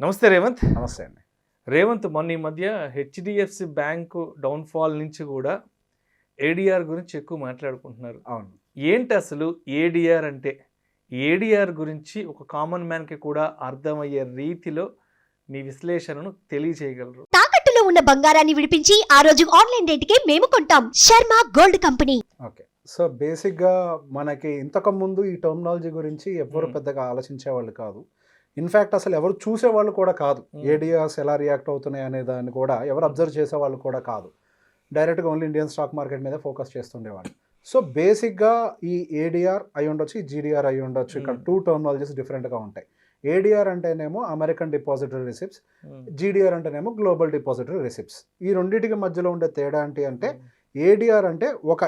నమస్తే రేవంత్. నమస్తే అండి. రేవంత్, మొన్న ఈ మధ్య హెచ్డిఎఫ్సి బ్యాంకు డౌన్ఫాల్ నుంచి కూడా ఏడిఆర్ గురించి ఎక్కువ మాట్లాడుకుంటున్నారు. అవును. ఏంటి అసలు ఏడిఆర్ అంటే? ఏడిఆర్ గురించి ఒక కామన్ మ్యాన్కి కూడా అర్థమయ్యే రీతిలో మీ విశ్లేషణను తెలియజేయగలరు? తాకట్టులో ఉన్న బంగారాన్ని విడిపించి ఆ రోజు ఆన్లైన్ రేటుకే మేము కొంటాం. Sharma gold company. Okay. So బేసిక్‌గా మనకి ఇంతకుముందు ఈ టర్మినాలజీ గురించి ఎవ్వరు మ్మ్. పెద్దగా ఆలోచించేవాళ్ళు కాదు. ఇన్‌ఫాక్ట్ అసలు ఎవరు చూసేవాళ్ళు కూడా కాదు. మ్మ్. ఏడిఆర్స్ ఎలా రియాక్ట్ అవుతున్నాయి అనే దాన్ని కూడా ఎవరు అబ్జర్వ్ చేసేవాళ్ళు కూడా కాదు. డైరెక్ట్‌గా ఓన్లీ ఇండియన్ స్టాక్ మార్కెట్ మీద ఫోకస్ చేస్తుండేవాళ్ళు. సో బేసిక్‌గా ఈ ఏడిఆర్ అయి ఉండొచ్చు, ఈ జీడీఆర్ అయి ఉండొచ్చు. ఇక్కడ 2 టర్మినాలజీస్ డిఫరెంట్‌గా ఉంటాయి. ఏడిఆర్ అంటేనేమో అమెరికన్ డిపాజిటరీ రిసిప్ట్స్, జీడీఆర్ అంటేనేమో గ్లోబల్ డిపాజిటరీ రిసిప్ట్స్. ఈ రెండింటికి మధ్యలో ఉండే తేడా ఏంటి అంటే ఏడిఆర్ అంటే ఒక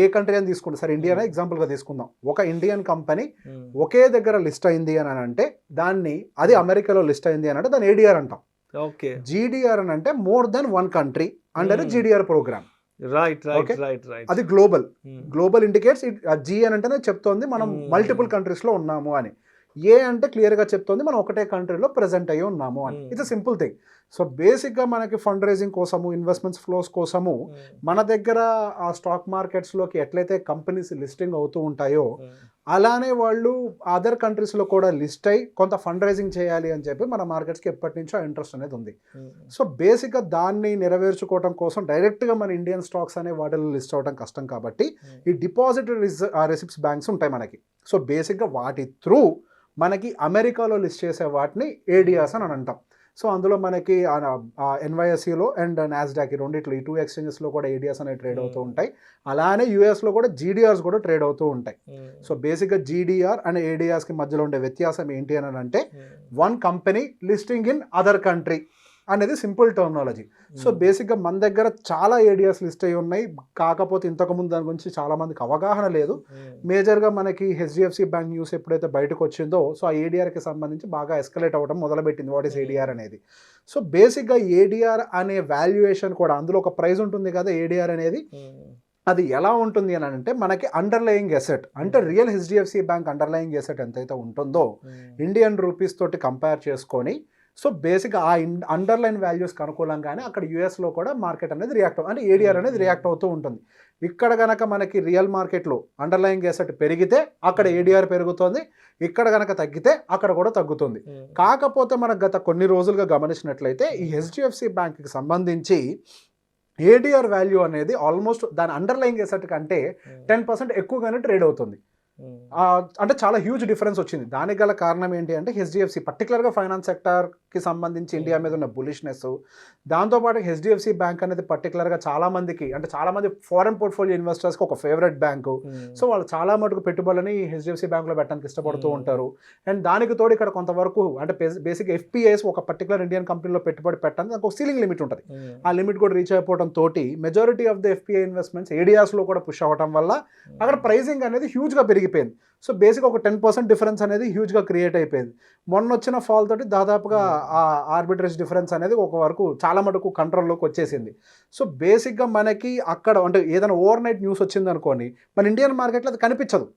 ఏ కంట్రీ అని తీసుకుంటాం. సరే ఇండియానే ఎగ్జాంపుల్గా తీసుకుందాం. ఒక ఇండియన్ కంపెనీ ఒకే దగ్గర లిస్ట్ అయింది అని అంటే దాన్ని అది అమెరికాలో లిస్ట్ అయింది అని అంటే దాన్ని ఏడిఆర్ అంటాం. ఓకే. జీడీఆర్ అని అంటే more than one country under GDR program. Right Okay. Right right. అది గ్లోబల్. గ్లోబల్ ఇండికేట్స్ జీ అని అంటేనే చెప్తోంది మనం మల్టిపుల్ కంట్రీస్లో ఉన్నాము అని. ఏ అంటే క్లియర్గా చెప్తోంది మనం ఒకటే కంట్రీలో ప్రెజెంట్ అయ్యి ఉన్నాము అని. It's simple thing. సో బేసిక్గా మనకి ఫండ్ రైజింగ్ కోసము, ఇన్వెస్ట్మెంట్స్ ఫ్లోస్ కోసము మన దగ్గర ఆ స్టాక్ మార్కెట్స్లోకి ఎట్లయితే కంపెనీస్ లిస్టింగ్ అవుతూ ఉంటాయో అలానే వాళ్ళు అదర్ కంట్రీస్లో కూడా లిస్ట్ అయ్యి కొంత ఫండ్ రైజింగ్ చేయాలి అని చెప్పి మన మార్కెట్స్కి ఎప్పటి నుంచో ఇంట్రెస్ట్ అనేది ఉంది. సో బేసిక్గా దాన్ని నెరవేర్చుకోవడం కోసం డైరెక్ట్గా మన ఇండియన్ స్టాక్స్ అనే వాటిలో లిస్ట్ అవ్వడం కష్టం కాబట్టి ఈ డిపాజిటరీ రిసిప్ట్స్ బ్యాంక్స్ ఉంటాయి మనకి. సో బేసిక్గా వాటి త్రూ మనకి అమెరికాలో లిస్ట్ చేసే వాటిని ఏడిఆర్స్ అని అంటాం. సో అందులో మనకి ఎన్వైఎస్సిలో అండ్ నాస్డాక్ రెండిట్లో ఈ 2 ఎక్స్చేంజెస్లో కూడా ఏడిఆర్స్ అనేవి ట్రేడ్ అవుతూ ఉంటాయి. అలానే యూఎస్లో కూడా జీడీఆర్స్ కూడా ట్రేడ్ అవుతూ ఉంటాయి. సో బేసిక్గా జీడీఆర్ అండ్ ఏడిఆర్స్కి మధ్యలో ఉండే వ్యత్యాసం ఏంటి అని అంటే one company listing in other country అనేది సింపుల్ టర్మినాలజీ. సో బేసిక్గా మన దగ్గర చాలా ఏడిఆర్స్ లిస్ట్ అయి ఉన్నాయి. కాకపోతే ఇంతకుముందు దాని గురించి చాలామందికి అవగాహన లేదు. మేజర్గా మనకి హెచ్డిఎఫ్సి బ్యాంక్ న్యూస్ ఎప్పుడైతే బయటకు వచ్చిందో సో ఆ ఏడిఆర్కి సంబంధించి బాగా ఎస్కలేట్ అవ్వడం మొదలుపెట్టింది. వాట్ ఈస్ ఏడిఆర్ అనేది. సో బేసిక్గా ఏడిఆర్ అనే వాల్యుయేషన్ కూడా అందులో ఒక ప్రైస్ ఉంటుంది కదా ఏడిఆర్ అనేది. అది ఎలా ఉంటుంది అని అంటే మనకి అండర్లయింగ్ ఎసెట్ అంటే real HDFC bank underlying asset ఎంతైతే ఉంటుందో ఇండియన్ రూపీస్ తోటి కంపేర్ చేసుకొని సో బేసిక్గా ఆ అండర్లైన్ వాల్యూస్కి అనుకూలంగానే అక్కడ యూఎస్లో కూడా మార్కెట్ అనేది రియాక్ట్ అంటే ఏడిఆర్ అనేది రియాక్ట్ అవుతూ ఉంటుంది. ఇక్కడ కనుక మనకి రియల్ మార్కెట్లో అండర్లయింగ్ ఎసెట్ పెరిగితే అక్కడ ఏడిఆర్ పెరుగుతుంది, ఇక్కడ కనుక తగ్గితే అక్కడ కూడా తగ్గుతుంది. కాకపోతే మనకు గత కొన్ని రోజులుగా గమనించినట్లయితే ఈ హెచ్డిఎఫ్సి బ్యాంక్కి సంబంధించి ఏడిఆర్ వాల్యూ అనేది ఆల్మోస్ట్ దాని అండర్లయింగ్ ఎసెట్ కంటే 10% ఎక్కువగానే ట్రేడ్ అవుతుంది. అంటే చాలా హ్యూజ్ డిఫరెన్స్ వచ్చింది. దానికి గల కారణం ఏంటి అంటే హెచ్డిఎఫ్సి పర్టికులర్గా ఫైనాన్స్ సెక్టార్కి సంబంధించి ఇండియా మీద ఉన్న బులిష్నెస్, దాంతోపాటు హెచ్డిఎఫ్సి బ్యాంక్ అనేది పర్టికులర్గా చాలామందికి అంటే చాలామంది ఫారెన్ పోర్ట్ఫోలియో ఇన్వెస్టర్స్కి ఒక ఫేవరెట్ బ్యాంకు. సో వాళ్ళు చాలా మటుకు పెట్టుబడులని హెచ్డిఎఫ్సి బ్యాంకులో పెట్టడానికి ఇష్టపడుతూ ఉంటారు. అండ్ దానికి తోడు ఇక్కడ కొంతవరకు అంటే బేసిక్ ఎఫ్పిఐస్ ఒక పర్టికులర్ ఇండియన్ కంపెనీలో పెట్టుబడి పెట్టడానికి దానికి ఒక సీలింగ్ లిమిట్ ఉంటుంది. ఆ లిమిట్ కూడా రీచ్ అయిపోవడం తోటి majority of the FPI investments ఏడిఆర్స్లో కూడా పుష్ అవ్వడం వల్ల అక్కడ ప్రైజింగ్ అనేది హ్యూజ్గా పెరిగిపోయింది. సో బేసిక్ ఒక 10% డిఫరెన్స్ అనేది హ్యూజ్గా క్రియేట్ అయిపోయింది. మొన్న వచ్చిన ఫాల్ తోటి దాదాపుగా ఆ ఆర్బిట్రేజ్ డిఫరెన్స్ అనేది ఒక వరకు చాలా మటుకు కంట్రోల్లోకి వచ్చేసింది. సో బేసిక్గా మనకి అక్కడ అంటే ఏదైనా ఓవర్ నైట్ న్యూస్ వచ్చింది అనుకోని మన ఇండియన్ మార్కెట్లో అది కనిపించదు.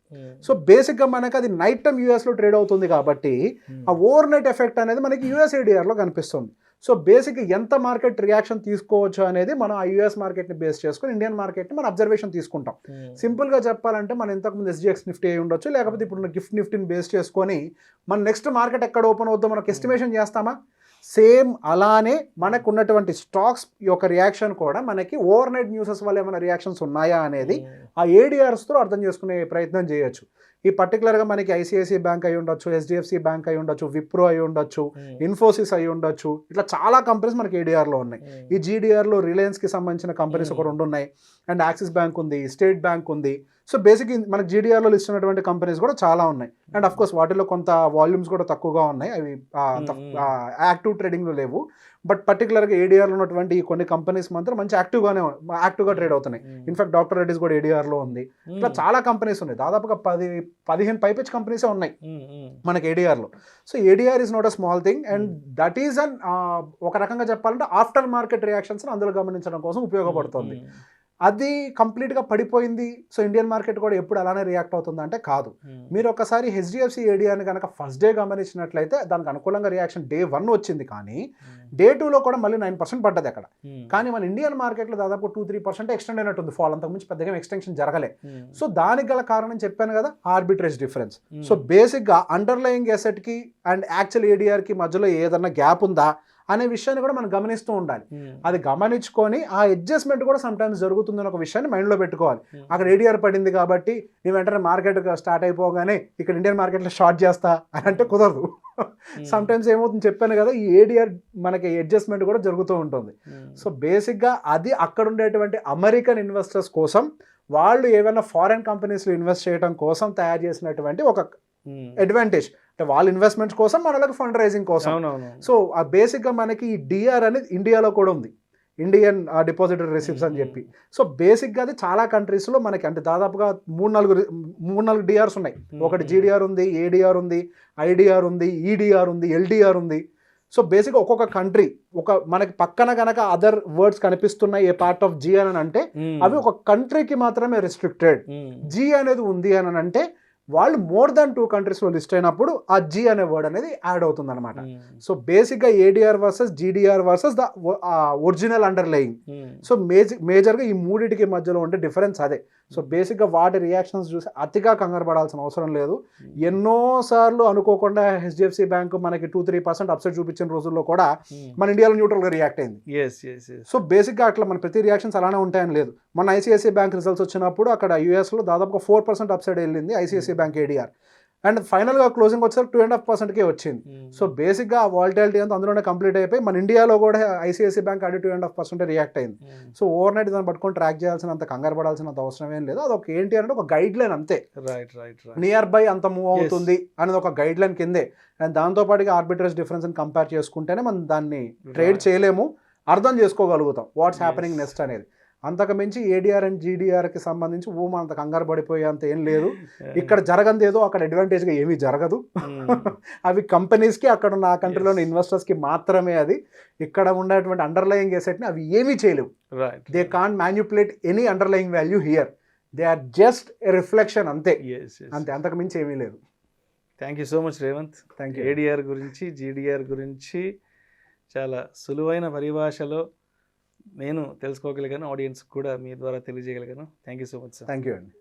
సో బేసిక్గా మనకి అది నైట్ టైం యూఎస్లో ట్రేడ్ అవుతుంది కాబట్టి ఆ ఓవర్ నైట్ ఎఫెక్ట్ అనేది మనకి యూఎస్ ఏడిఆర్లో కనిపిస్తుంది. సో బేసిక్గా ఎంత మార్కెట్ రియాక్షన్ తీసుకోవచ్చు అనేది మనం ఆ యూఎస్ మార్కెట్ని బేస్ చేసుకుని ఇండియన్ మార్కెట్ని మనం అబ్జర్వేషన్ తీసుకుంటాం. సింపుల్గా చెప్పాలంటే మనం ఇంతకుముందు ఎస్జిఎక్స్ నిఫ్టీ అయి ఉండొచ్చు, లేకపోతే ఇప్పుడు గిఫ్ట్ నిఫ్టీని బేస్ చేసుకొని మన నెక్స్ట్ మార్కెట్ ఎక్కడ ఓపెన్ అవుతుందో మనకు ఎస్టిమేషన్ చేస్తామా? సేమ్ అలానే మనకు ఉన్నటువంటి స్టాక్స్ యొక్క రియాక్షన్ కూడా మనకి ఓవర్ నైట్ న్యూసెస్ వల్ల ఏమైనా రియాక్షన్స్ ఉన్నాయా అనేది ఆ ఏడిఆర్స్తో అర్థం చేసుకునే ప్రయత్నం చేయొచ్చు. ఈ పర్టికులర్గా మనకి ఐసిఐసిఐ బ్యాంక్ అయి ఉండొచ్చు, హెచ్డిఎఫ్సి బ్యాంక్ అయి ఉండొచ్చు, విప్రో అయి ఉండొచ్చు, ఇన్ఫోసిస్ అయి ఉండొచ్చు, ఇట్లా చాలా కంపెనీస్ మనకి ఏడిఆర్లో ఉన్నాయి. ఈ జీడీఆర్లో రిలయన్స్కి సంబంధించిన కంపెనీస్ ఒక 2 ఉన్నాయి, అండ్ యాక్సిస్ బ్యాంక్ ఉంది, స్టేట్ బ్యాంక్ ఉంది. సో బేసిక్ మనకి జీడీఆర్లో లిస్ట్ ఉన్నటువంటి కంపెనీస్ కూడా చాలా ఉన్నాయి. అండ్ అఫ్ కోర్స్ వాటిలో కొంత వాల్యూమ్స్ కూడా తక్కువగా ఉన్నాయి, అవి అంత యాక్టివ్ ట్రేడింగ్లో లేవు. బట్ పర్టికులర్గా ఏడిఆర్లో ఉన్నటువంటి ఈ కొన్ని కంపెనీస్ మాత్రం మంచి యాక్టివ్గా ట్రేడ్ అవుతున్నాయి. ఇన్ఫాక్ట్ డాక్టర్ రెడ్డిస్ కూడా ఏడిఆర్లో ఉంది. ఇట్లా చాలా కంపెనీస్ ఉన్నాయి, దాదాపుగా 10-15 పైపెచ్ కంపెనీసే ఉన్నాయి మనకి ఏడిఆర్లో. So ADR is not a small thing and that is an ఒక రకంగా చెప్పాలంటే ఆఫ్టర్ మార్కెట్ రియాక్షన్స్ అందులో గమనించడం కోసం ఉపయోగపడుతుంది. అది కంప్లీట్గా పడిపోయింది, సో ఇండియన్ మార్కెట్ కూడా ఎప్పుడు అలానే రియాక్ట్ అవుతుంది అంటే కాదు. మీరు ఒకసారి హెచ్డిఎఫ్సి ఏడిఆర్ని కనుక ఫస్ట్ డే గమనించినట్లయితే దానికి అనుకూలంగా రియాక్షన్ డే 1 వచ్చింది, కానీ డే 2లో కూడా మళ్ళీ 9% పడ్డది అక్కడ. కానీ మన ఇండియన్ మార్కెట్లో దాదాపు 2-3% ఎక్స్టెండ్ అయినట్టుంది ఫాల్, అంతకుమించి పెద్దగా ఎక్స్టెన్షన్ జరగలే. సో దానికి గల కారణం చెప్పాను కదా, ఆర్బిట్రేజ్ డిఫరెన్స్. సో బేసిక్గా అండర్లయింగ్ అసెట్కి అండ్ యాక్చువల్ ఏడిఆర్కి మధ్యలో ఏదన్నా గ్యాప్ ఉందా అనే విషయాన్ని కూడా మనం గమనిస్తూ ఉండాలి. అది గమనించుకొని ఆ అడ్జస్ట్మెంట్ కూడా సమ్ టైమ్స్ జరుగుతుందని ఒక విషయాన్ని మైండ్లో పెట్టుకోవాలి. అక్కడ ఏడిఆర్ పడింది కాబట్టి నేను వెంటనే మార్కెట్ స్టార్ట్ అయిపోగానే ఇక్కడ ఇండియన్ మార్కెట్లో షార్ట్ చేస్తా అని అంటే కుదరదు. సమ్ టైమ్స్ ఏమవుతుంది చెప్పాను కదా, ఈ ఏడిఆర్ మనకి అడ్జస్ట్మెంట్ కూడా జరుగుతూ ఉంటుంది. సో బేసిక్గా అది అక్కడ ఉండేటువంటి అమెరికన్ ఇన్వెస్టర్స్ కోసం, వాళ్ళు ఏమైనా ఫారెన్ కంపెనీస్లో ఇన్వెస్ట్ చేయడం కోసం తయారు చేసినటువంటి ఒక అడ్వాంటేజ్. అంటే వాళ్ళ ఇన్వెస్ట్మెంట్స్ కోసం, మనకి ఫండ్ రైజింగ్ కోసం. సో ఆ బేసిక్గా మనకి ఈ డిఆర్ అనేది ఇండియాలో కూడా ఉంది, ఇండియన్ డిపాజిటరీ రిసిప్ట్స్ అని చెప్పి. సో బేసిక్గా అది చాలా కంట్రీస్లో మనకి అంటే దాదాపుగా 3-4 డిఆర్స్ ఉన్నాయి. ఒకటి జీడిఆర్ ఉంది, ఏడిఆర్ ఉంది, ఐడిఆర్ ఉంది, ఈడిఆర్ ఉంది, ఎల్డిఆర్ ఉంది. సో బేసిక్గా ఒక్కొక్క కంట్రీ మనకి పక్కన కనుక అదర్ వర్డ్స్ కనిపిస్తున్నాయి ఏ పార్ట్ ఆఫ్ జీ అని అంటే అవి ఒక కంట్రీకి మాత్రమే రెస్ట్రిక్టెడ్. జీ అనేది ఉంది అని అంటే వాళ్ళు మోర్ దాన్ 2 కంట్రీస్లో లిస్ట్ అయినప్పుడు ఆ జీ అనే వర్డ్ అనేది యాడ్ అవుతుంది అనమాట. సో బేసిక్గా ADR versus GDR versus the original underlying. So మేజర్గా ఈ మూడింటికి మధ్యలో ఉండే డిఫరెన్స్ అదే. సో బేసిక్గా వాటి రియాక్షన్స్ చూసి అతిగా కంగారు పడాల్సిన అవసరం లేదు. ఎన్నోసార్లు అనుకోకుండా హెచ్డిఎఫ్సి బ్యాంక్ మనకి 2-3% అప్సెట్ చూపించిన రోజుల్లో కూడా మన ఇండియాలో న్యూట్రల్గా రియాక్ట్ అయింది. సో బేసిక్గా అట్లా మన ప్రతి రియాక్షన్స్ అలానే ఉంటాయని లేదు. మన ఐసిఐసిఐ బ్యాంక్ రిజల్ట్స్ వచ్చినప్పుడు అక్కడ యూఎస్లో దాదాపుగా 4% అప్సైడ్ వెళ్ళింది ఐసిఐసిఐ బ్యాంక్ ఏడిఆర్, అండ్ ఫైనల్గా క్లోజింగ్ వచ్చేసరికి 2.5%కే వచ్చింది. సో బేసిక్గా ఆ వాలిటాలిటీ అంతా అందులోనే కంప్లీట్ అయిపోయి మన ఇండియాలో కూడా ఐసిఐసిఐ బ్యాంక్ అది 2.5% రియాక్ట్ అయింది. సో ఓవర్ నైట్ దాన్ని పట్టుకొని ట్రాక్ చేయాల్సినంత కంగారు పడాల్సినంత అవసరం ఏం లేదు. అది ఒక ఏంటి అంటే ఒక గైడ్ లైన్ అంతే. నియర్ బై అంత మూవ్ అవుతుంది అనేది ఒక గైడ్ లైన్ కిందే. అండ్ దాంతోపాటుగా ఆర్బిట్రేజ్ డిఫరెన్స్ కంపేర్ చేసుకుంటేనే మనం దాన్ని ట్రేడ్ చేయలేము, అర్థం చేసుకోగలుగుతాం వాట్స్ హ్యాపెనింగ్ నెక్స్ట్ అనేది. అంతకు మించి ఏడిఆర్ అండ్ జీడిఆర్కి సంబంధించి అంత కంగారు పడిపోయేంత ఏం లేదు. ఇక్కడ జరగంది ఏదో అక్కడ అడ్వాంటేజ్గా ఏమీ జరగదు. అవి కంపెనీస్కి, అక్కడ ఉన్న ఆ కంట్రీలోని ఇన్వెస్టర్స్కి మాత్రమే. అది ఇక్కడ ఉండేటువంటి అండర్లయింగ్ ఎసెట్ని అవి ఏమీ చేయలేవు. They can't manipulate any underlying value here. They are just a reflection అంతే, అంతే, అంతకు మించి ఏమీ లేదు. Thank you so much Revanth. Thank you. ADR గురించి, జీడిఆర్ గురించి చాలా సులువైన పరిభాషలో నేను తెలుసుకోగలిగాను, ఆడియన్స్ కూడా మీ ద్వారా తెలియజేయగలిగాను. Thank you so much sir. Thank you అండి.